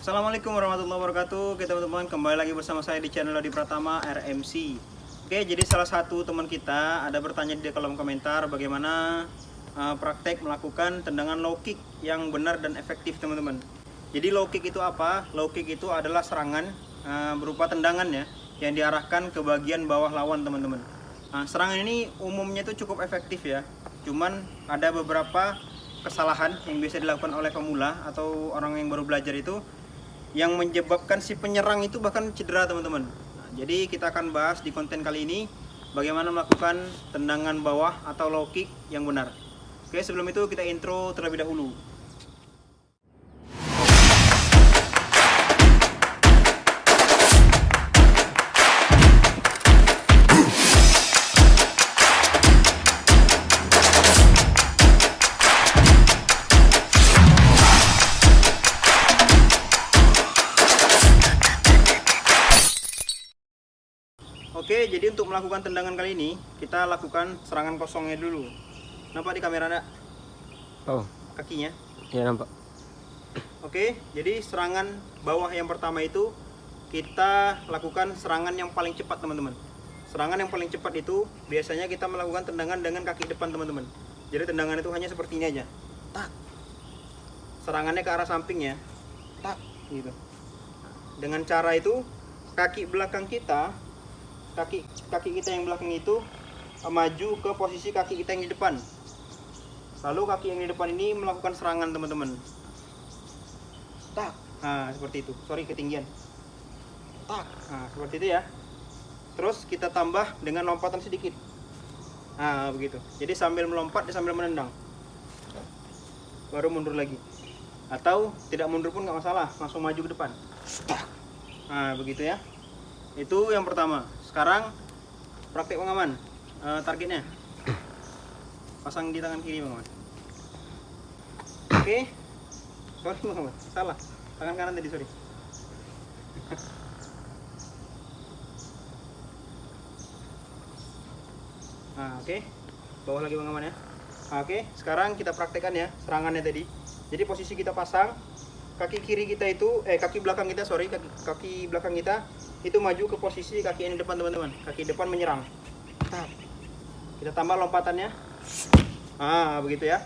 Assalamualaikum warahmatullahi wabarakatuh. Oke teman-teman, kembali lagi bersama saya di channel Lodi Pratama RMC. Oke, jadi salah satu teman kita ada bertanya di kolom komentar bagaimana praktek melakukan tendangan low kick yang benar dan efektif, teman-teman. Jadi low kick itu apa? Low kick itu adalah serangan berupa tendangan ya, yang diarahkan ke bagian bawah lawan, teman-teman. Serangan ini umumnya itu cukup efektif ya. Cuman ada beberapa kesalahan yang biasa dilakukan oleh pemula atau orang yang baru belajar itu, yang menyebabkan si penyerang itu bahkan cedera, teman-teman. Jadi kita akan bahas di konten kali ini bagaimana melakukan tendangan bawah atau low kick yang benar. Oke, sebelum itu kita intro terlebih dahulu. Oke, jadi untuk melakukan tendangan kali ini kita lakukan serangan kosongnya dulu. Nampak di kamera enggak? Oh, Kakinya. ya nampak. Oke, jadi serangan bawah yang pertama itu kita lakukan serangan yang paling cepat, teman-teman. Serangan yang paling cepat itu biasanya kita melakukan tendangan dengan kaki depan, teman-teman. Jadi tendangan itu hanya seperti ini aja. Tak. Serangannya ke arah samping ya. Tak, gitu. Dengan cara itu kaki belakang kita, kaki kita yang belakang itu maju ke posisi kaki kita yang di depan. Lalu kaki yang di depan ini melakukan serangan, teman-teman. Tak. Nah, seperti itu. Sorry, ketinggian. Tak. Nah, seperti itu ya. Terus kita tambah dengan lompatan sedikit. Nah, begitu. Jadi sambil melompat, sambil menendang. Baru mundur lagi. Atau tidak mundur pun nggak masalah, langsung maju ke depan. Tak. Nah, begitu ya. Itu yang pertama. Sekarang praktek pengaman. Targetnya pasang di tangan kiri, Bang. Oke. Sorry, Bang. Salah. Tangan kanan tadi, sorry. Nah, oke. Bawah lagi, Bang, ya. Oke, sekarang kita praktekkan ya serangannya tadi. Jadi posisi kita pasang, kaki kiri kita itu kaki belakang kita, sorry, kaki belakang kita itu maju ke posisi kaki yang di depan, teman-teman. Kaki depan menyerang. Kita tambah lompatannya. Begitu ya.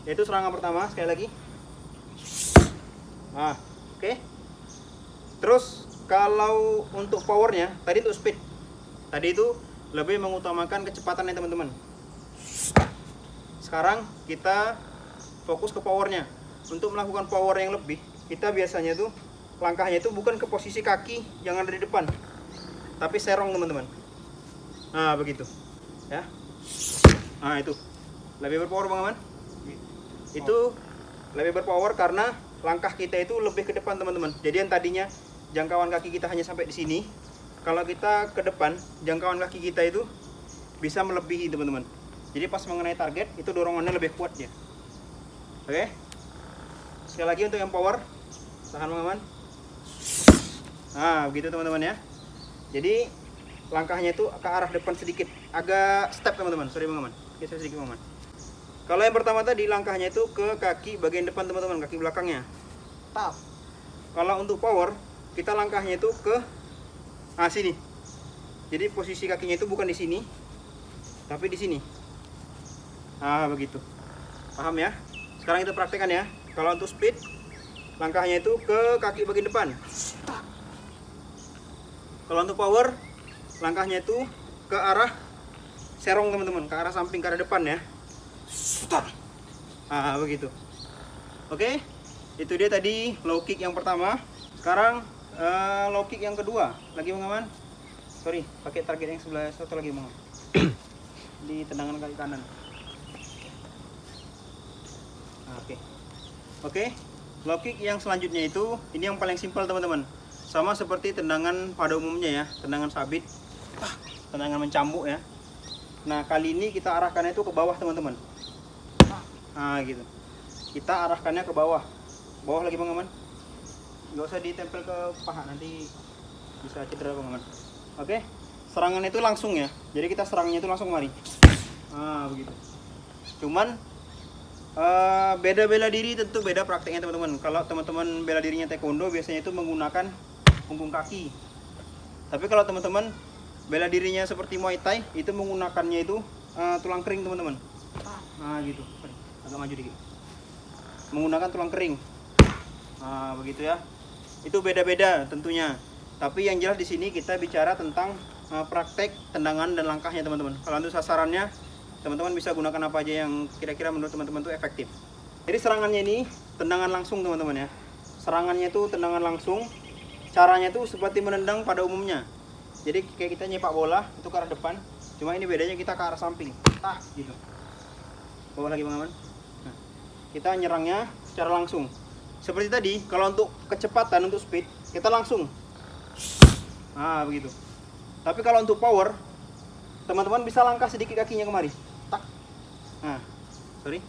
Itu serangan pertama, sekali lagi. Oke. Terus kalau untuk powernya, tadi untuk speed. Tadi itu lebih mengutamakan kecepatannya, teman-teman. Sekarang kita fokus ke powernya. Untuk melakukan power yang lebih, kita biasanya tuh langkahnya itu bukan ke posisi kaki yang ada di depan, tapi serong, teman-teman. Nah, begitu ya. Nah, itu lebih berpower, Bang Aman. Itu lebih berpower karena langkah kita itu lebih ke depan, teman-teman. Jadi yang tadinya jangkauan kaki kita hanya sampai di sini, kalau kita ke depan, jangkauan kaki kita itu bisa melebihi, teman-teman. Jadi pas mengenai target itu dorongannya lebih kuat ya. Oke. Sekali lagi untuk yang power, tahan, Bang Aman. Nah, begitu, teman-teman ya. Jadi langkahnya itu ke arah depan sedikit, agak step, teman-teman. Sorry, Bang Aman. Geser sedikit, Bang Aman. Kalau yang pertama tadi langkahnya itu ke kaki bagian depan, teman-teman, kaki belakangnya. Tap. Kalau untuk power, kita langkahnya itu ke sini. Jadi posisi kakinya itu bukan di sini, tapi di sini. Begitu. Paham ya? Sekarang kita praktekkan ya. Kalau untuk speed, langkahnya itu ke kaki bagian depan. Kalau untuk power, langkahnya itu ke arah serong, teman-teman, ke arah samping, ke arah depan ya. Begitu. Oke, itu dia tadi low kick yang pertama. Sekarang low kick yang kedua. Lagi, Bang Aman. Sorry, pakai target yang sebelah satu lagi, Bang. Di tendangan kaki kanan. Oke. Low kick yang selanjutnya itu, ini yang paling simpel, teman-teman. Sama seperti tendangan pada umumnya ya, tendangan sabit, tendangan mencambuk ya. Nah, kali ini kita arahkannya itu ke bawah, teman-teman. Gitu. Kita arahkannya ke bawah. Bawah lagi, Bang Aman. Nggak usah ditempel ke paha, nanti bisa cedera, Bang Aman. Oke. Serangan itu langsung ya. Jadi kita serangnya itu langsung mari. Begitu. Cuman Beda bela diri tentu beda prakteknya teman-teman. Kalau teman-teman bela dirinya taekwondo biasanya itu menggunakan punggung kaki. Tapi kalau teman-teman bela dirinya seperti Muay Thai itu menggunakannya itu tulang kering teman-teman. Nah gitu, agak maju dikit. Menggunakan tulang kering. Nah begitu ya. Itu beda-beda tentunya. Tapi yang jelas di sini kita bicara tentang praktek tendangan dan langkahnya teman-teman. Kalau untuk sasarannya teman-teman bisa gunakan apa aja yang kira-kira menurut teman-teman itu efektif. Jadi serangannya ini tendangan langsung teman-teman ya. Serangannya itu tendangan langsung. Caranya itu seperti menendang pada umumnya. Jadi kayak kita nyepak bola itu ke arah depan. Cuma ini bedanya kita ke arah samping. Gitu. Bawa lagi Bang Aman. Nah, kita nyerangnya secara langsung. Seperti tadi, kalau untuk kecepatan, untuk speed, kita langsung. Nah begitu. Tapi kalau untuk power, teman-teman bisa langkah sedikit kakinya kemari. Tak. Nah, sorry.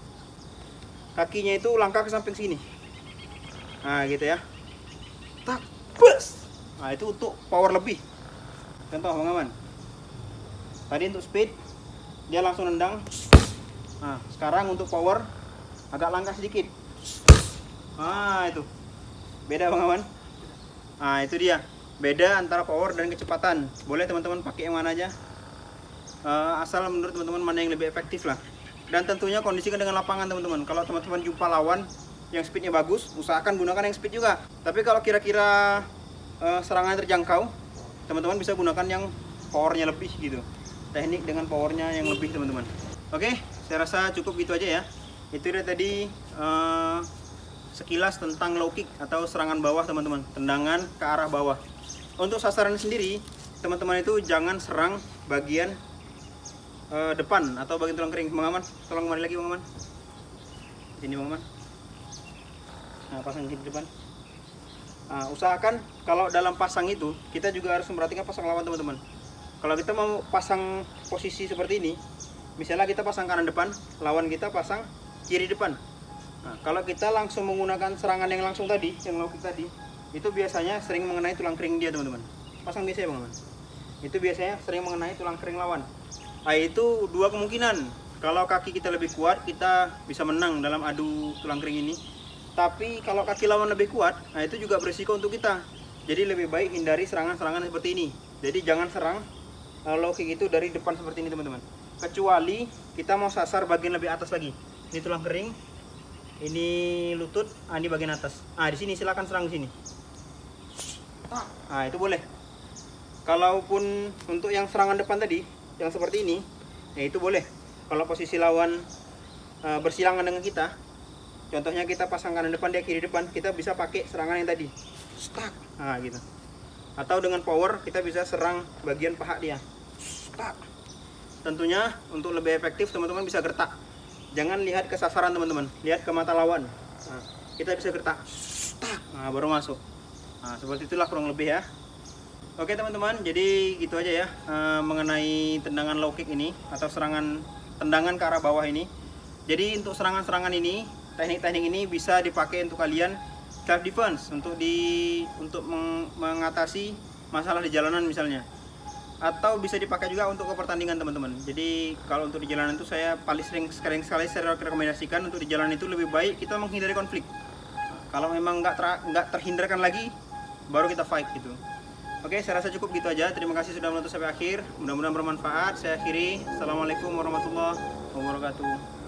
Kakinya itu langkah ke samping sini. Nah, gitu ya. Tak. Bus. Nah, itu untuk power lebih. Contoh Bang Aman. Tadi untuk speed, dia langsung nendang. Nah, sekarang untuk power, agak langkah sedikit. Nah, itu. Beda Bang Aman. Nah, itu dia. Beda antara power dan kecepatan. Boleh teman-teman pakai yang mana aja. Asal menurut teman-teman mana yang lebih efektif lah. Dan tentunya kondisikan dengan lapangan teman-teman. Kalau teman-teman jumpa lawan yang speednya bagus, usahakan gunakan yang speed juga. Tapi kalau kira-kira serangan terjangkau, teman-teman bisa gunakan yang powernya lebih gitu. Teknik dengan powernya yang lebih teman-teman. Oke, saya rasa cukup gitu aja ya. Itu dia tadi sekilas tentang low kick atau serangan bawah teman-teman. Tendangan ke arah bawah. Untuk sasaran sendiri, teman-teman itu jangan serang bagian depan atau bagian tulang kering. Bang Aman, tolong kembali lagi Bang Aman. Ini Bang Aman. Nah, pasang di depan. Nah, usahakan kalau dalam pasang itu kita juga harus memperhatikan pasang lawan teman-teman. Kalau kita mau pasang posisi seperti ini, misalnya kita pasang kanan depan, lawan kita pasang kiri depan. Nah, kalau kita langsung menggunakan serangan yang langsung tadi, yang low kick tadi, itu biasanya sering mengenai tulang kering dia teman-teman. Pasang biasa ya Bang Aman. Itu biasanya sering mengenai tulang kering lawan. Nah, itu dua kemungkinan. Kalau kaki kita lebih kuat, kita bisa menang dalam adu tulang kering ini. Tapi kalau kaki lawan lebih kuat, nah itu juga berisiko untuk kita. Jadi lebih baik hindari serangan-serangan seperti ini. Jadi jangan serang low kick itu dari depan seperti ini teman-teman. Kecuali kita mau sasar bagian lebih atas lagi. Ini tulang kering, ini lutut, ini bagian atas. Di sini silakan serang di sini. Nah, itu boleh. Kalaupun untuk yang serangan depan tadi, yang seperti ini, ya itu boleh. Kalau posisi lawan bersilangan dengan kita, contohnya kita pasang kanan depan, dia kiri depan, kita bisa pakai serangan yang tadi. Stuck. Nah, gitu. Atau dengan power kita bisa serang bagian paha dia. Stuck. Tentunya untuk lebih efektif teman-teman bisa gertak. Jangan lihat ke sasaran teman-teman, lihat ke mata lawan. Nah, kita bisa gertak. Stuck. Nah, baru masuk. Nah, seperti itulah kurang lebih ya. Oke teman-teman, jadi gitu aja ya mengenai tendangan low kick ini atau serangan tendangan ke arah bawah ini. Jadi untuk serangan-serangan ini, teknik-teknik ini bisa dipakai untuk kalian self defense untuk mengatasi masalah di jalanan misalnya. Atau bisa dipakai juga untuk ke pertandingan teman-teman. Jadi kalau untuk di jalanan itu saya paling sering sekali saya rekomendasikan untuk di jalanan itu lebih baik kita menghindari konflik. Kalau memang nggak terhindarkan lagi, baru kita fight gitu. Oke, saya rasa cukup gitu aja. Terima kasih sudah menonton sampai akhir. Mudah-mudahan bermanfaat. Saya akhiri. Assalamualaikum warahmatullahi wabarakatuh.